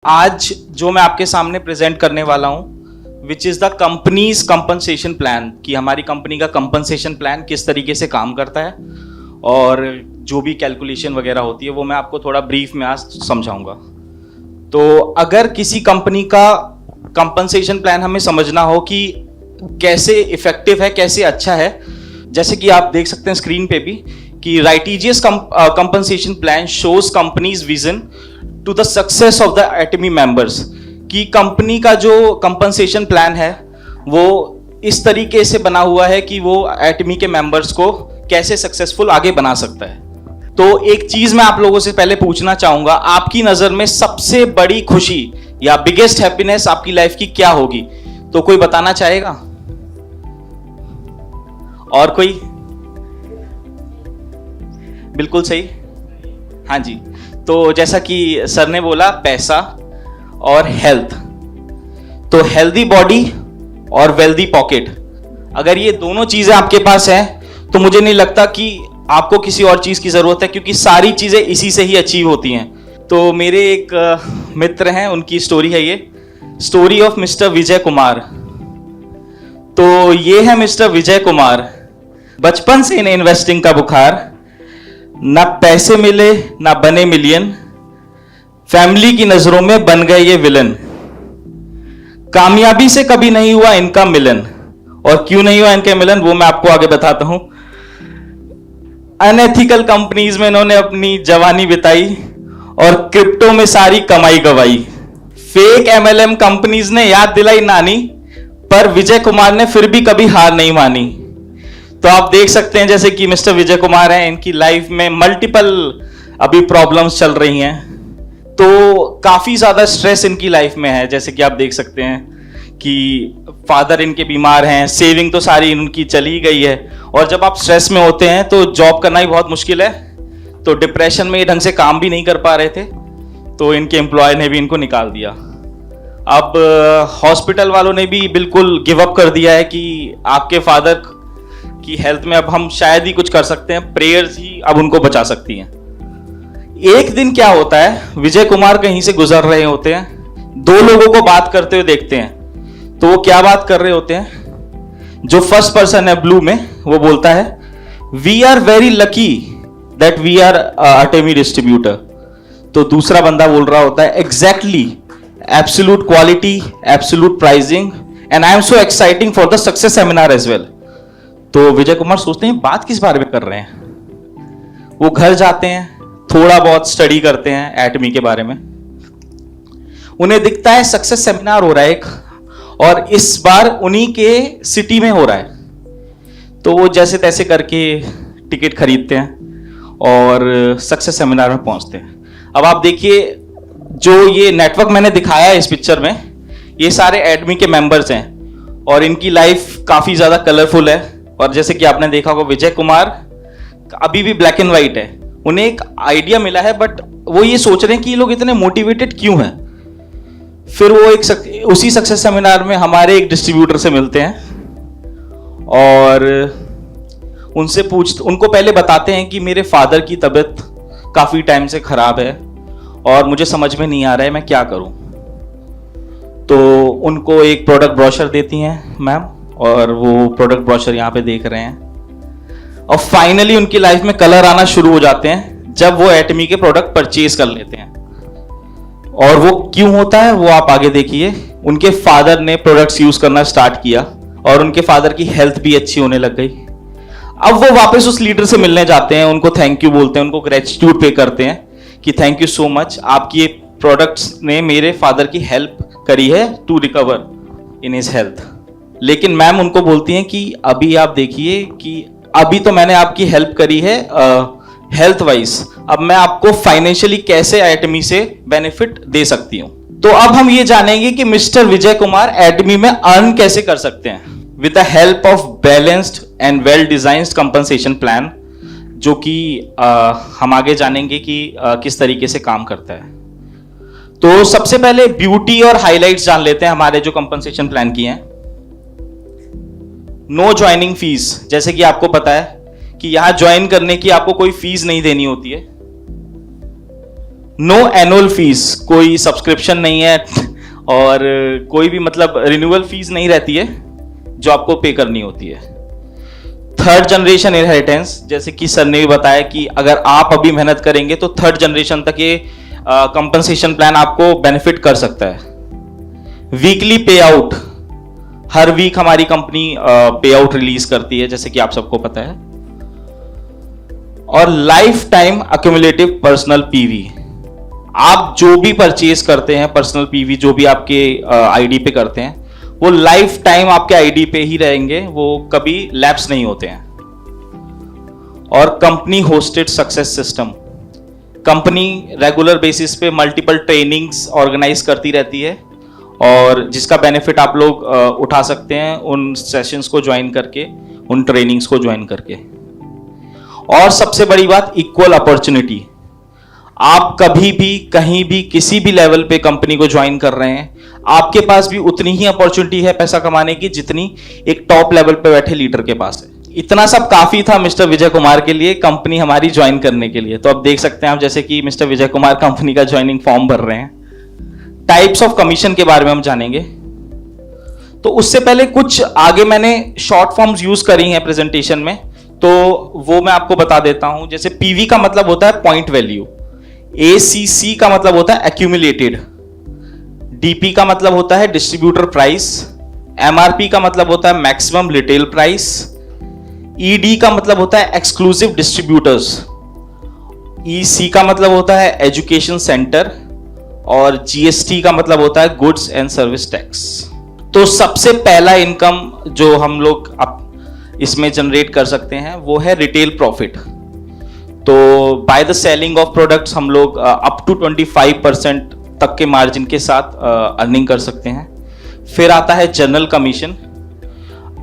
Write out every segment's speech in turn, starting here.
आज जो मैं आपके सामने प्रेजेंट करने वाला हूं which is the companies compensation plan, कि हमारी कंपनी का कंपनसेशन प्लान किस तरीके से काम करता है और जो भी कैलकुलेशन वगैरह होती है वो मैं आपको थोड़ा ब्रीफ में आज समझाऊंगा। तो अगर किसी कंपनी का कंपनसेशन प्लान हमें समझना हो कि कैसे इफेक्टिव है, कैसे अच्छा है, जैसे कि आप देख सकते हैं स्क्रीन पे भी कि righteous compensation plan shows company's vision to the success of the Atomy members, कि कंपनी का जो कंपनसेशन प्लान है वो इस तरीके से बना हुआ है कि वो एटमी के मेंबर्स को कैसे सक्सेसफुल आगे बना सकता है। तो एक चीज मैं आप लोगों से पहले पूछना चाहूंगा, आपकी नजर में सबसे बड़ी खुशी या बिगेस्ट हैप्पीनेस आपकी लाइफ की क्या होगी? तो कोई बताना चाहेगा? और कोई? बिल्कुल सही, हाँ जी। तो जैसा कि सर ने बोला, पैसा और हेल्थ। तो हेल्दी बॉडी और वेल्दी पॉकेट, अगर ये दोनों चीजें आपके पास हैं तो मुझे नहीं लगता कि आपको किसी और चीज की जरूरत है, क्योंकि सारी चीजें इसी से ही अचीव होती हैं। तो मेरे एक मित्र हैं, उनकी स्टोरी है, ये story of mister Vijay Kumar. तो ये है मिस्टर विजय कुमार। बचपन से इन्हें इन्वेस्टिंग का बुखार, ना पैसे मिले ना बने मिलियन, फैमिली की नजरों में बन गए ये विलन। कामयाबी से कभी नहीं हुआ इनका मिलन, और क्यों नहीं हुआ इनका मिलन वो मैं आपको आगे बताता हूं। अनएथिकल कंपनीज में इन्होंने अपनी जवानी बिताई और क्रिप्टो में सारी कमाई गवाई। फेक एमएलएम कंपनीज ने याद दिलाई नानी, पर विजय कुमार ने फिर भी कभी हार नहीं मानी। तो आप देख सकते हैं जैसे कि मिस्टर विजय कुमार हैं, इनकी लाइफ में मल्टीपल अभी प्रॉब्लम्स चल रही हैं, तो काफी ज्यादा स्ट्रेस इनकी लाइफ में है। जैसे कि आप देख सकते हैं कि फादर इनके बीमार हैं, सेविंग तो सारी इनकी चली ही गई है, और जब आप स्ट्रेस में होते हैं तो जॉब करना ही बहुत मुश्किल है। तो डिप्रेशन में ये ढंग से काम भी नहीं कर पा रहे थे, तो इनके एम्प्लॉयर ने भी इनको निकाल दिया। अब हॉस्पिटल वालों ने भी बिल्कुल गिव अप कर दिया है कि आपके फादर की हेल्थ में अब हम शायद ही कुछ कर सकते हैं, प्रेयर्स ही अब उनको बचा सकती हैं। एक दिन क्या होता है, विजय कुमार कहीं से गुजर रहे होते हैं, दो लोगों को बात करते हुए देखते हैं। तो वो क्या बात कर रहे होते हैं? जो फर्स्ट पर्सन है ब्लू में, वो बोलता है, we are very lucky that we are Atomy distributor. तो दूसरा बंदा बोल रहा होता है, exactly, absolute quality, absolute pricing, and I am so exciting for the success seminar as well. तो विजय कुमार सोचते हैं बात किस बारे में कर रहे हैं। वो घर जाते हैं, थोड़ा बहुत स्टडी करते हैं एटमी के बारे में। उन्हें दिखता है सक्सेस सेमिनार हो रहा है एक, और इस बार उन्हीं के सिटी में हो रहा है। तो वो जैसे तैसे करके टिकट खरीदते हैं और सक्सेस सेमिनार में पहुंचते हैं। अब आप देखिए, जो ये नेटवर्क मैंने दिखाया है इस पिक्चर में, ये सारे एटमी के मेंबर्स हैं और इनकी लाइफ काफी ज्यादा कलरफुल है। और जैसे कि आपने देखा होगा, विजय कुमार अभी भी ब्लैक एंड व्हाइट है। उन्हें एक आइडिया मिला है, बट वो ये सोच रहे हैं कि ये लोग इतने मोटिवेटेड क्यों हैं। फिर वो उसी सक्सेस सेमिनार में हमारे एक डिस्ट्रीब्यूटर से मिलते हैं और उनको पहले बताते हैं कि मेरे फादर की तबीयत काफी टाइम से खराब है और मुझे समझ में नहीं आ रहा है मैं क्या करूं। तो उनको एक प्रोडक्ट ब्रोशर देती हैं मैम, और वो प्रोडक्ट ब्रोशर यहाँ पे देख रहे हैं। और फाइनली उनकी लाइफ में कलर आना शुरू हो जाते हैं जब वो एटमी के प्रोडक्ट परचेज कर लेते हैं। और वो क्यों होता है वो आप आगे देखिए। उनके फादर ने प्रोडक्ट्स यूज करना स्टार्ट किया और उनके फादर की हेल्थ भी अच्छी होने लग गई। अब वो वापस उस लीडर से मिलने जाते हैं, उनको थैंक यू बोलते हैं, उनको ग्रेटिट्यूड पे करते हैं कि थैंक यू सो मच, आपकी ये प्रोडक्ट्स ने मेरे फादर की हेल्प करी है to recover in his health. लेकिन मैम उनको बोलती हैं कि अभी आप देखिए कि अभी तो मैंने आपकी हेल्प करी है हेल्थ वाइज, अब मैं आपको फाइनेंशियली कैसे एटमी से बेनिफिट दे सकती हूं। तो अब हम ये जानेंगे कि मिस्टर विजय कुमार एटमी में अर्न कैसे कर सकते हैं with the help of balanced and well designed compensation plan, जो कि हम आगे जानेंगे कि किस तरीके से काम करता है। तो सबसे पहले ब्यूटी और हाइलाइट्स जान लेते हैं हमारे जो कंपनसेशन प्लान की हैं। नो ज्वाइनिंग फीस, जैसे कि आपको पता है कि यहां ज्वाइन करने की आपको कोई फीस नहीं देनी होती है। नो एनुअल फीस, कोई सब्सक्रिप्शन नहीं है और कोई भी मतलब रिन्यूअल फीस नहीं रहती है जो आपको पे करनी होती है। थर्ड जनरेशन इनहेरिटेंस, जैसे कि सर ने भी बताया कि अगर आप अभी मेहनत करेंगे तो थर्ड जनरेशन तक ये कंपनसेशन प्लान आपको बेनिफिट कर सकता है। वीकली पे आउट, हर वीक हमारी कंपनी पे आउट रिलीज करती है, जैसे कि आप सबको पता है। और life time accumulative personal PV, आप जो भी परचेज करते हैं पर्सनल पीवी जो भी आपके आईडी पे करते हैं वो लाइफ टाइम आपके आईडी पे ही रहेंगे, वो कभी लैप्स नहीं होते हैं। और company hosted success system, company regular basis पे मल्टीपल ट्रेनिंग्स ऑर्गेनाइज करती रहती है और जिसका बेनिफिट आप लोग उठा सकते हैं उन सेशंस को ज्वाइन करके, उन ट्रेनिंग्स को ज्वाइन करके। और सबसे बड़ी बात, इक्वल अपॉर्चुनिटी, आप कभी भी कहीं भी किसी भी लेवल पे कंपनी को ज्वाइन कर रहे हैं, आपके पास भी उतनी ही अपॉर्चुनिटी है पैसा कमाने की जितनी एक टॉप लेवल पे बैठे लीडर के पास है। इतना सब काफी था मिस्टर विजय कुमार के लिए कंपनी हमारी ज्वाइन करने के लिए। तो अब देख सकते हैं आप, जैसे कि मिस्टर विजय कुमार कंपनी का ज्वाइनिंग फॉर्म भर रहे हैं। टाइप्स ऑफ कमीशन के बारे में हम जानेंगे। तो उससे पहले कुछ आगे मैंने शॉर्ट फॉर्म्स यूज करी हैं प्रेजेंटेशन में, तो वो मैं आपको बता देता हूं। जैसे पीवी का मतलब होता है पॉइंट वैल्यू, एसीसी का मतलब होता है एक्यूमुलेटेड, डीपी का मतलब होता है डिस्ट्रीब्यूटर प्राइस, एमआरपी का मतलब होता है मैक्सिमम रिटेल प्राइस, ईडी का मतलब होता है एक्सक्लूसिव डिस्ट्रीब्यूटर्स, ईसी का मतलब होता है एजुकेशन सेंटर और जीएसटी का मतलब होता है गुड्स एंड सर्विस टैक्स। तो सबसे पहला इनकम जो हम लोग इसमें जनरेट कर सकते हैं वो है रिटेल प्रॉफिट। तो by the selling of products हम लोग अप टू 25% तक के मार्जिन के साथ अर्निंग कर सकते हैं। फिर आता है general commission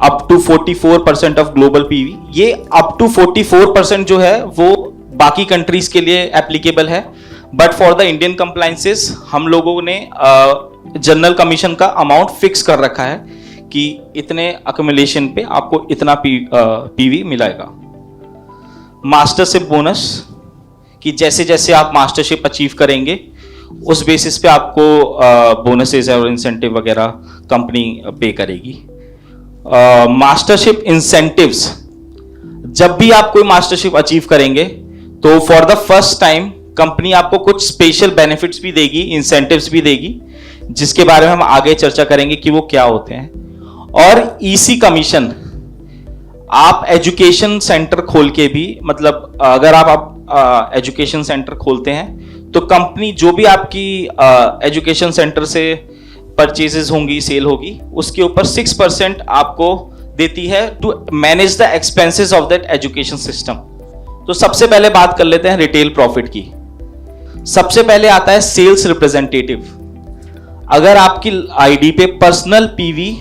up to 44% of global PV. ये अप टू 44% जो है वो बाकी कंट्रीज के लिए एप्लीकेबल है, but for the Indian compliances हम लोगों ने जनरल कमीशन का अमाउंट फिक्स कर रखा है कि इतने अक्यूमुलेशन पे आपको इतना पीवी मिलेगा। मास्टरशिप बोनस, कि जैसे जैसे आप मास्टरशिप अचीव करेंगे उस बेसिस पे आपको बोनसेस और इंसेंटिव वगैरह कंपनी पे करेगी। मास्टरशिप इंसेंटिव्स, जब भी आप कोई मास्टरशिप अचीव करेंगे तो for the first time company आपको कुछ स्पेशल बेनिफिट्स भी देगी, इंसेंटिव्स भी देगी, जिसके बारे में हम आगे चर्चा करेंगे कि वो क्या होते हैं। और ईसी कमीशन, आप एजुकेशन सेंटर खोल के भी, मतलब अगर आप एजुकेशन सेंटर खोलते हैं तो कंपनी जो भी आपकी एजुकेशन सेंटर से परचेजेस होंगी, सेल होगी, उसके ऊपर 6% आपको देती है to manage the expenses of that education system. तो सबसे पहले बात कर लेते हैं रिटेल प्रॉफिट की। सबसे पहले आता है सेल्स रिप्रेजेंटेटिव। अगर आपकी आईडी पे पर्सनल पीवी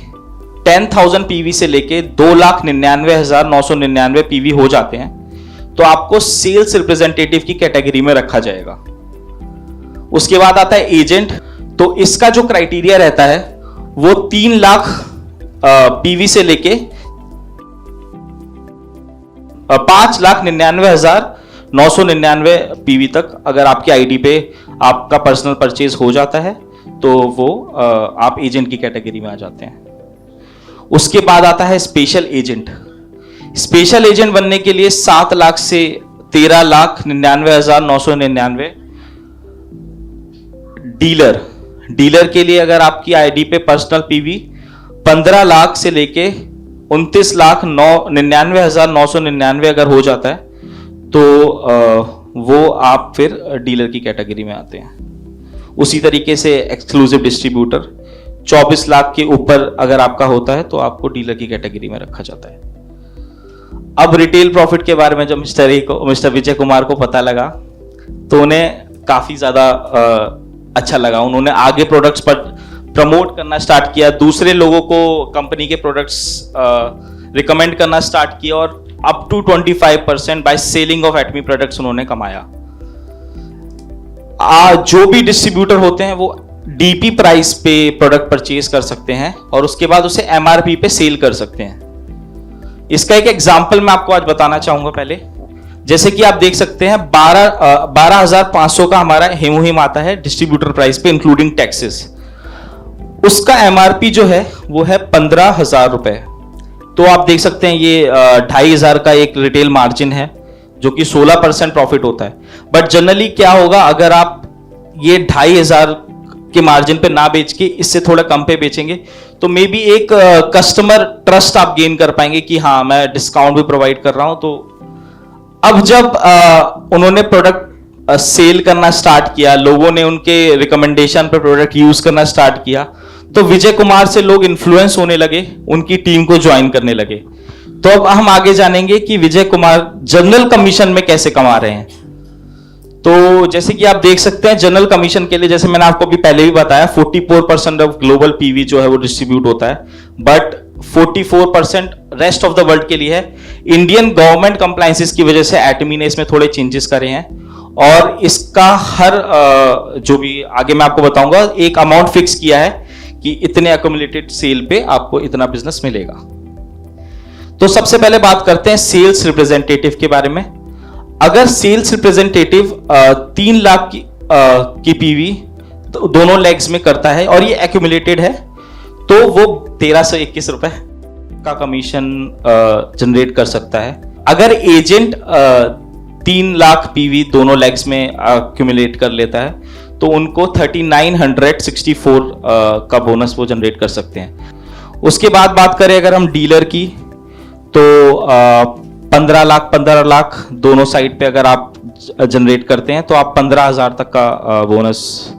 10,000 पीवी से लेके 2,99,999 पीवी हो जाते हैं तो आपको सेल्स रिप्रेजेंटेटिव की कैटेगरी में रखा जाएगा। उसके बाद आता है एजेंट। तो इसका जो क्राइटेरिया रहता है वो 3 लाख पीवी से लेके 5,99,999 पीवी तक अगर आपकी आईडी पे आपका पर्सनल परचेज हो जाता है तो वो आप एजेंट की कैटेगरी में आ जाते हैं। उसके बाद आता है स्पेशल एजेंट। स्पेशल एजेंट बनने के लिए 7 लाख से 13,99,999। डीलर के लिए अगर आपकी आईडी पे पर्सनल पीवी 15 लाख से लेके 29,99,999 अगर हो जाता है तो वो आप फिर डीलर की कैटेगरी में आते हैं। उसी तरीके से एक्सक्लूसिव डिस्ट्रीब्यूटर 24 लाख के ऊपर अगर आपका होता है तो आपको डीलर की कैटेगरी में रखा जाता है। अब रिटेल प्रॉफिट के बारे में जब मिस्टर विजय कुमार को पता लगा तो उन्हें काफी ज्यादा अच्छा लगा। उन्होंने आगे प्रोडक्ट्स पर प्रमोट करना स्टार्ट किया, दूसरे लोगों को कंपनी के प्रोडक्ट्स रिकमेंड करना स्टार्ट किया और up to 25% by selling of Atomy products उन्होंने कमाया। जो भी डिस्ट्रीब्यूटर होते हैं वो डीपी प्राइस पे प्रोडक्ट परचेज कर सकते हैं और उसके बाद उसे एमआरपी पे सेल कर सकते हैं। इसका एक एग्जांपल मैं आपको आज बताना चाहूंगा। पहले जैसे कि आप देख सकते हैं 12,500 का हमारा हेमोहिम आता है डिस्ट्रीब्यूटर प्राइस पे इंक्लूडिंग टैक्सेस। उसका एमआरपी जो है वो है 15,000 रुपए। तो आप देख सकते हैं ये 2,500 का एक रिटेल मार्जिन है जो कि 16% प्रॉफिट होता है। बट जनरली क्या होगा, अगर आप ये 2,500 के मार्जिन पे ना बेच के इससे थोड़ा कम पे बेचेंगे तो मे बी एक कस्टमर ट्रस्ट आप गेन कर पाएंगे कि हाँ मैं डिस्काउंट भी प्रोवाइड कर रहा हूं। तो अब जब उन्होंने प्रोडक्ट सेल करना स्टार्ट किया, लोगों ने उनके रिकमेंडेशन पर प्रोडक्ट यूज करना स्टार्ट किया, तो विजय कुमार से लोग इन्फ्लुएंस होने लगे, उनकी टीम को ज्वाइन करने लगे। तो अब हम आगे जानेंगे कि विजय कुमार जनरल कमीशन में कैसे कमा रहे हैं। तो जैसे कि आप देख सकते हैं जनरल कमीशन के लिए, जैसे मैंने आपको भी पहले भी बताया, 44% ऑफ ग्लोबल पीवी जो है वो डिस्ट्रीब्यूट होता है, but 44% rest of the world के लिए है। इंडियन गवर्नमेंट कंप्लायंसेस की वजह से एटमी ने इसमें थोड़े चेंजेस करे हैं और इसका हर जो भी आगे मैं आपको बताऊंगा एक अमाउंट फिक्स किया है कि इतने अक्यूमुलेटेड सेल पे आपको इतना बिजनेस मिलेगा। तो सबसे पहले बात करते हैं सेल्स रिप्रेजेंटेटिव के बारे में। अगर सेल्स रिप्रेजेंटेटिव 3 लाख की पीवी दोनों लेग्स में करता है और ये एक्यूमुलेटेड है तो वो 1,321 रुपए का कमीशन जनरेट कर सकता है। अगर एजेंट 3 लाख पीवी दोनों लेग्स में एक्यूमुलेट कर लेता है तो उनको 3,964 का बोनस वो जनरेट कर सकते हैं। उसके बाद बात करें अगर हम डीलर की, तो 15 लाख दोनों साइड पे अगर आप जनरेट करते हैं तो आप 15,000 तक का बोनस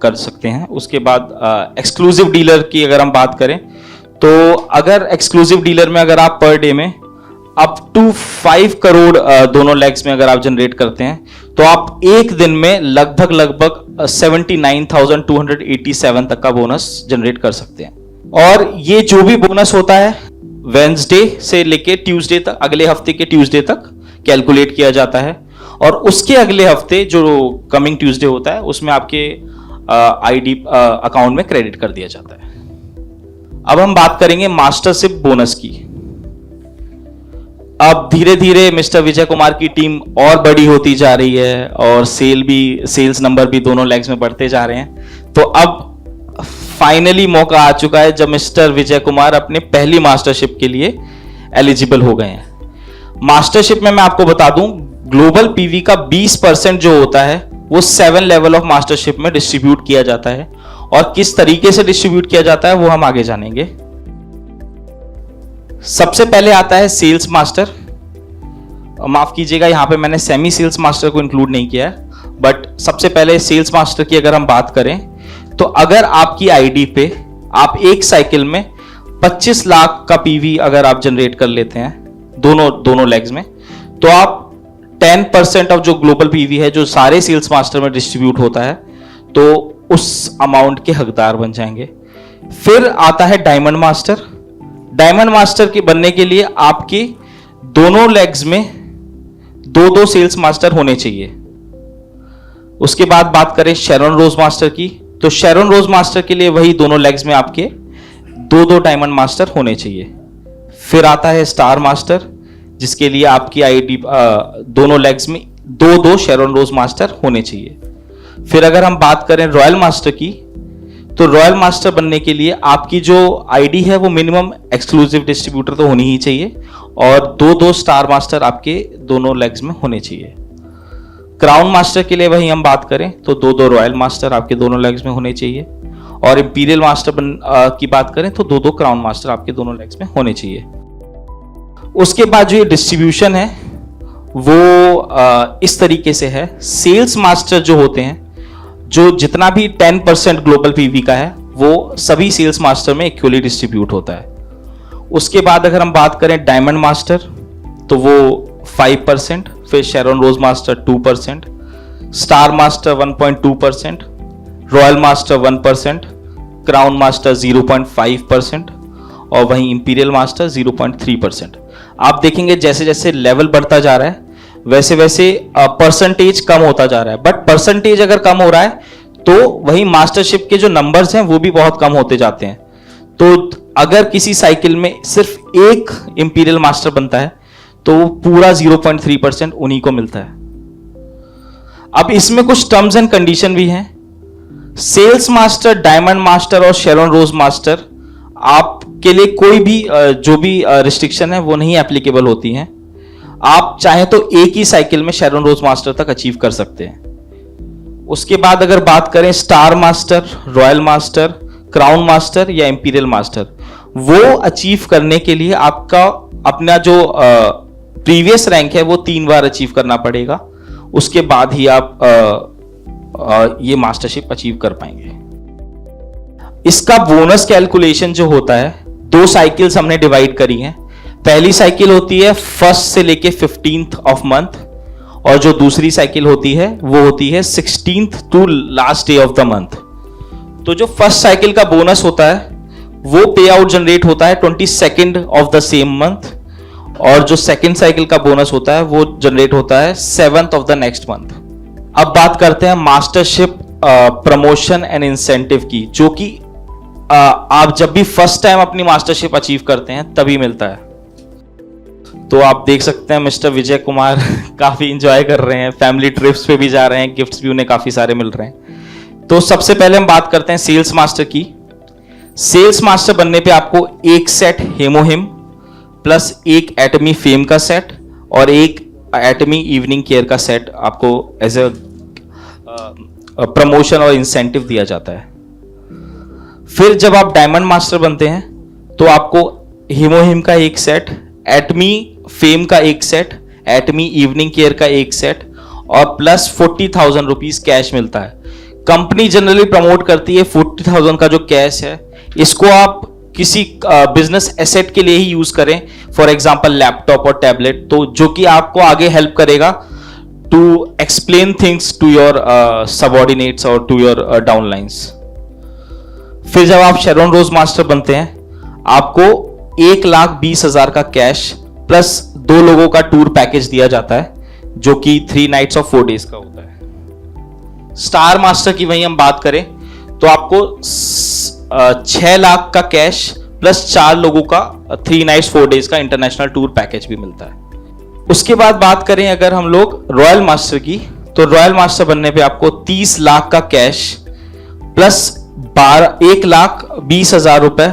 कर सकते हैं। उसके बाद एक्सक्लूसिव डीलर की अगर हम बात करें तो अगर एक्सक्लूसिव डीलर में अगर आप पर डे में अप टू 5 करोड़ दोनों लेग्स में अगर आप जनरेट करते हैं तो आप एक दिन में लगभग 79,287 तक का बोनस जनरेट कर सकते हैं। और ये जो भी बोनस होता है वेंसडे से लेके ट्यूसडे तक, अगले हफ्ते के ट्यूसडे तक कैलकुलेट किया जाता है और उसके अगले हफ्ते जो कमिंग ट्यूसडे होता है उसमें आपके आईडी अकाउंट में क्रेडिट कर दिया जाता है। अब हम बात करेंगे मास्टरशिप बोनस की। अब धीरे धीरे मिस्टर विजय कुमार की टीम और बड़ी होती जा रही है और सेल्स नंबर भी दोनों लेग्स में बढ़ते जा रहे हैं। तो अब फाइनली मौका आ चुका है जब मिस्टर विजय कुमार अपने पहली मास्टरशिप के लिए एलिजिबल हो गए हैं। मास्टरशिप में मैं आपको बता दूं ग्लोबल पीवी का 20% जो होता है वो 7 लेवल ऑफ मास्टरशिप में डिस्ट्रीब्यूट किया जाता है और किस तरीके से डिस्ट्रीब्यूट किया जाता है वो हम आगे जानेंगे। सबसे पहले आता है सेल्स मास्टर। माफ कीजिएगा यहां पे मैंने सेमी सेल्स मास्टर को इंक्लूड नहीं किया है, बट सबसे पहले सेल्स मास्टर की अगर हम बात करें तो अगर आपकी आईडी पे आप एक साइकिल में 25 लाख का पीवी अगर आप जनरेट कर लेते हैं दोनों लेग्स में, तो आप 10% ऑफ जो ग्लोबल पीवी है जो सारे सेल्स मास्टर में डिस्ट्रीब्यूट होता है तो उस अमाउंट के हकदार बन जाएंगे। फिर आता है डायमंड मास्टर। डायमंड मास्टर के बनने के लिए आपके दोनों लेग्स में 2 सेल्स मास्टर होने चाहिए। उसके बाद बात करें शेरॉन रोज मास्टर की, तो शेरॉन रोज मास्टर के लिए वही दोनों लेग्स में आपके 2 डायमंड मास्टर होने चाहिए। फिर आता है स्टार मास्टर जिसके लिए आपकी आईडी दोनों लेग्स में 2 शेरॉन रोज मास्टर होने चाहिए। फिर अगर हम बात करें रॉयल मास्टर की, तो रॉयल मास्टर बनने के लिए आपकी जो आईडी है वो मिनिमम एक्सक्लूसिव डिस्ट्रीब्यूटर तो होनी ही चाहिए और 2 स्टार मास्टर आपके दोनों लेग्स में होने चाहिए। क्राउन मास्टर के लिए वही हम बात करें तो 2 रॉयल मास्टर आपके दोनों लेग्स में होने चाहिए और इंपीरियल मास्टर की बात करें तो 2 क्राउन मास्टर आपके दोनों लेग्स में होने चाहिए। उसके बाद जो ये डिस्ट्रीब्यूशन है वो इस तरीके से है। सेल्स मास्टर जो होते हैं, जो जितना भी 10% ग्लोबल पीवी का है वो सभी सेल्स मास्टर में इक्वली डिस्ट्रीब्यूट होता है। उसके बाद अगर हम बात करें डायमंड मास्टर तो वो 5%, फिर Sharon rose master 2%, star master 1.2%, royal master 1%, crown master 0.5% और वहीं इंपीरियल मास्टर 0.3%। आप देखेंगे जैसे जैसे लेवल बढ़ता जा रहा है वैसे वैसे परसेंटेज कम होता जा रहा है, बट परसेंटेज अगर कम हो रहा है तो वही मास्टरशिप के जो नंबर्स हैं वो भी बहुत कम होते जाते हैं। तो अगर किसी साइकिल में सिर्फ एक इंपीरियल मास्टर बनता है तो पूरा 0.3% उन्हीं को मिलता है। अब इसमें कुछ टर्म्स एंड कंडीशन भी हैं। सेल्स मास्टर, डायमंड मास्टर और शेरॉन रोज मास्टर आपके लिए कोई भी जो भी रिस्ट्रिक्शन है वो नहीं एप्लीकेबल होती हैं। आप चाहें तो एक ही साइकिल में शेरॉन रोज मास्टर तक अचीव कर सकते हैं। उसके बाद अगर बात करें star master, royal master, crown master या इंपीरियल मास्टर, वो अचीव करने के लिए आपका अपना जो प्रीवियस रैंक है वो 3 बार अचीव करना पड़ेगा। उसके बाद ही आप ये मास्टरशिप अचीव कर पाएंगे। इसका बोनस कैलकुलेशन जो होता है, 2 साइकिल्स हमने डिवाइड करी हैं। पहली साइकिल होती है 1st से लेके 15th ऑफ मंथ, और जो दूसरी साइकिल होती है वो होती है 16th to last day of the month. तो जो फर्स्ट साइकिल का बोनस होता है वो पे आउट जनरेट होता है 22nd of the same month, और जो सेकंड साइकिल का बोनस होता है वो जनरेट होता है 7th of the next month. अब बात करते हैं मास्टरशिप प्रमोशन एंड इंसेंटिव की, जो कि आप जब भी फर्स्ट टाइम अपनी मास्टरशिप अचीव करते हैं तभी मिलता है। तो आप देख सकते हैं मिस्टर विजय कुमार काफी इंजॉय कर रहे हैं, फैमिली ट्रिप्स पे भी जा रहे हैं, गिफ्ट्स भी उन्हें काफी सारे मिल रहे हैं। तो सबसे पहले हम बात करते हैं सेल्स मास्टर की। सेल्स मास्टर बनने पे आपको 1 सेट हेमोहिम प्लस 1 एटमी फेम का सेट और 1 एटमी इवनिंग केयर का सेट आपको एज ए प्रमोशन और इंसेंटिव दिया जाता है। फिर जब आप डायमंड मास्टर बनते हैं तो आपको हेमोहिम का 1 सेट, एटमी फेम का 1 सेट, एटमी इवनिंग केयर का 1 सेट और प्लस 40,000 रुपीज कैश मिलता है। कंपनी जनरली प्रमोट करती है 40,000 का जो कैश है इसको आप किसी बिजनेस एसेट के लिए ही यूज करें, फॉर एग्जांपल लैपटॉप और टैबलेट, तो जो कि आपको आगे हेल्प करेगा to explain things to your subordinates और टू योर डाउनलाइंस। फिर जब आप शेरॉन रोज मास्टर बनते हैं आपको 1,20,000 का कैश प्लस 2 लोगों का टूर पैकेज दिया जाता है, जो कि 3 नाइट्स और 4 डेज का होता है। स्टार मास्टर की वहीं हम बात करें तो आपको 6 लाख का कैश प्लस 4 लोगों का 3 नाइट्स 4 डेज का इंटरनेशनल टूर पैकेज भी मिलता है। उसके बाद बात करें अगर हम लोग रॉयल मास्टर की, तो रॉयल मास्टर बनने पे आपको 30 लाख का कैश प्लस 1,20,000 रुपए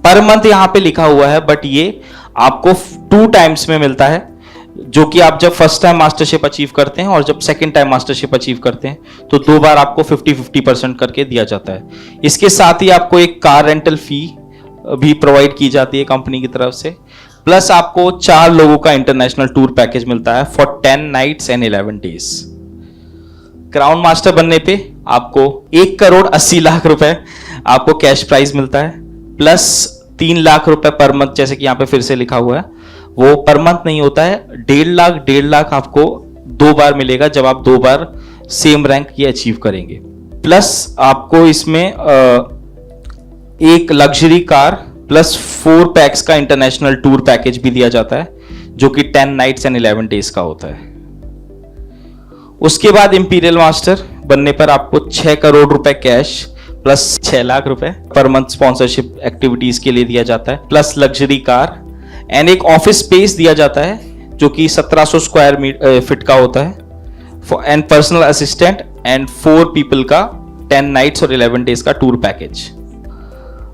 पर मंथ यहां पे लिखा हुआ है, बट ये आपको 2 टाइम्स में मिलता है, जो कि आप जब फर्स्ट टाइम मास्टरशिप अचीव करते हैं और जब सेकंड टाइम मास्टरशिप अचीव करते हैं तो 2 बार आपको 50-50% करके दिया जाता है। इसके साथ ही आपको एक कार रेंटल फी भी प्रोवाइड की जाती है कंपनी की तरफ से, प्लस आपको 4 लोगों का इंटरनेशनल टूर पैकेज मिलता है for 10 nights and 11 days. Crown master बनने पे आपको 1,80,00,000 रुपए आपको कैश प्राइज मिलता है, प्लस 3 लाख रुपए पर मंथ, जैसे कि यहां पे फिर से लिखा हुआ है, वो पर मंथ नहीं होता है, 1.5 लाख आपको 2 बार मिलेगा जब आप 2 बार सेम रैंक ये अचीव करेंगे। प्लस आपको इसमें एक लग्जरी कार प्लस 4 पैक्स का इंटरनेशनल टूर पैकेज भी दिया जाता है, जो कि 10 नाइट्स एंड 11 डेज का होता है। उसके बाद इंपीरियल मास्टर बनने पर आपको 6 करोड़ रुपए कैश प्लस 6 लाख रुपए पर मंथ स्पॉन्सरशिप एक्टिविटीज के लिए दिया जाता है, प्लस लग्जरी कार एंड एक ऑफिस स्पेस दिया जाता है जो कि 1700 स्क्वायर फीट का होता है, and personal assistant and 4 people का 10 नाइट्स और 11 डेज का टूर पैकेज।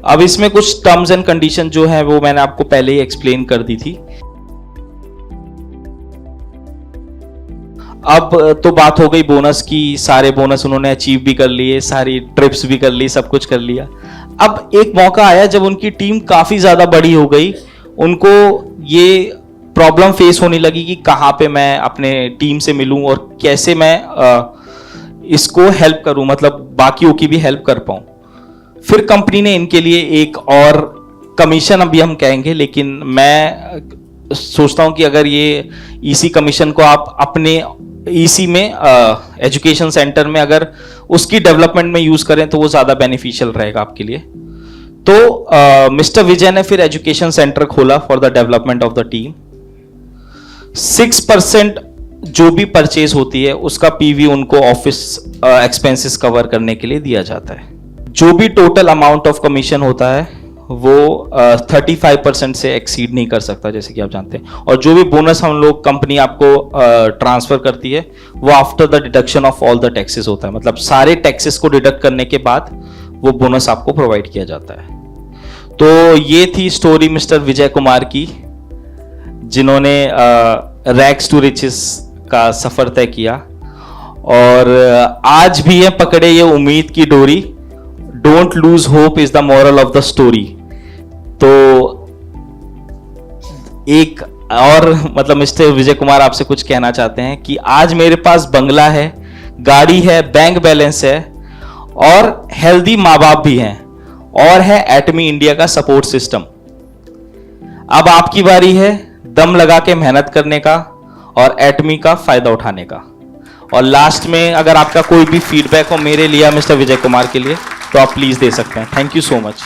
अब इसमें कुछ टर्म्स एंड कंडीशन जो है वो मैंने आपको पहले ही एक्सप्लेन कर दी थी। अब तो बात हो गई बोनस की, सारे बोनस उन्होंने अचीव भी कर लिए, सारी ट्रिप्स भी कर ली, सब कुछ कर लिया। अब एक मौका आया जब उनकी टीम काफी ज्यादा बड़ी हो गई, उनको ये प्रॉब्लम फेस होने लगी कि कहाँ पे मैं अपने टीम से मिलूं और कैसे मैं इसको हेल्प करूं, मतलब बाकियों की भी हेल्प कर पाऊं। फिर कंपनी ने इनके लिए एक और कमीशन, अभी हम कहेंगे, लेकिन मैं सोचता हूं कि अगर ये ईसी कमीशन को आप अपने ईसी में एजुकेशन सेंटर में अगर उसकी डेवलपमेंट में यूज करें तो वो ज्यादा बेनिफिशियल रहेगा आपके लिए। तो मिस्टर विजय ने फिर एजुकेशन सेंटर खोला for the development of the team. 6% जो भी परचेज होती है उसका पीवी उनको ऑफिस एक्सपेंसेस कवर करने के लिए दिया जाता है। जो भी टोटल अमाउंट ऑफ कमीशन होता है वो 35% से एक्सीड नहीं कर सकता, जैसे कि आप जानते हैं। और जो भी बोनस हम लोग कंपनी आपको ट्रांसफर करती है वो after the deduction of all the taxes होता है, मतलब सारे टैक्सेस को डिडक्ट करने के बाद वो बोनस आपको प्रोवाइड किया जाता है। तो ये थी स्टोरी मिस्टर विजय कुमार की, जिन्होंने रैग्स टू रिचेस का सफर तय किया और आज भी है पकड़े ये उम्मीद की डोरी। Don't lose hope is the moral of the story. तो एक और मतलब मिस्टर विजय कुमार आपसे कुछ कहना चाहते हैं कि आज मेरे पास बंगला है, गाड़ी है, बैंक बैलेंस है और हेल्दी माँ बाप भी हैं और है एटमी इंडिया का सपोर्ट सिस्टम। अब आपकी बारी है दम लगा के मेहनत करने का और एटमी का फायदा उठाने का। और लास्ट में अगर आपका कोई भी फीडबैक हो मेरे लिए मिस्टर विजय कुमार के लिए तो आप प्लीज दे सकते हैं। Thank you so much.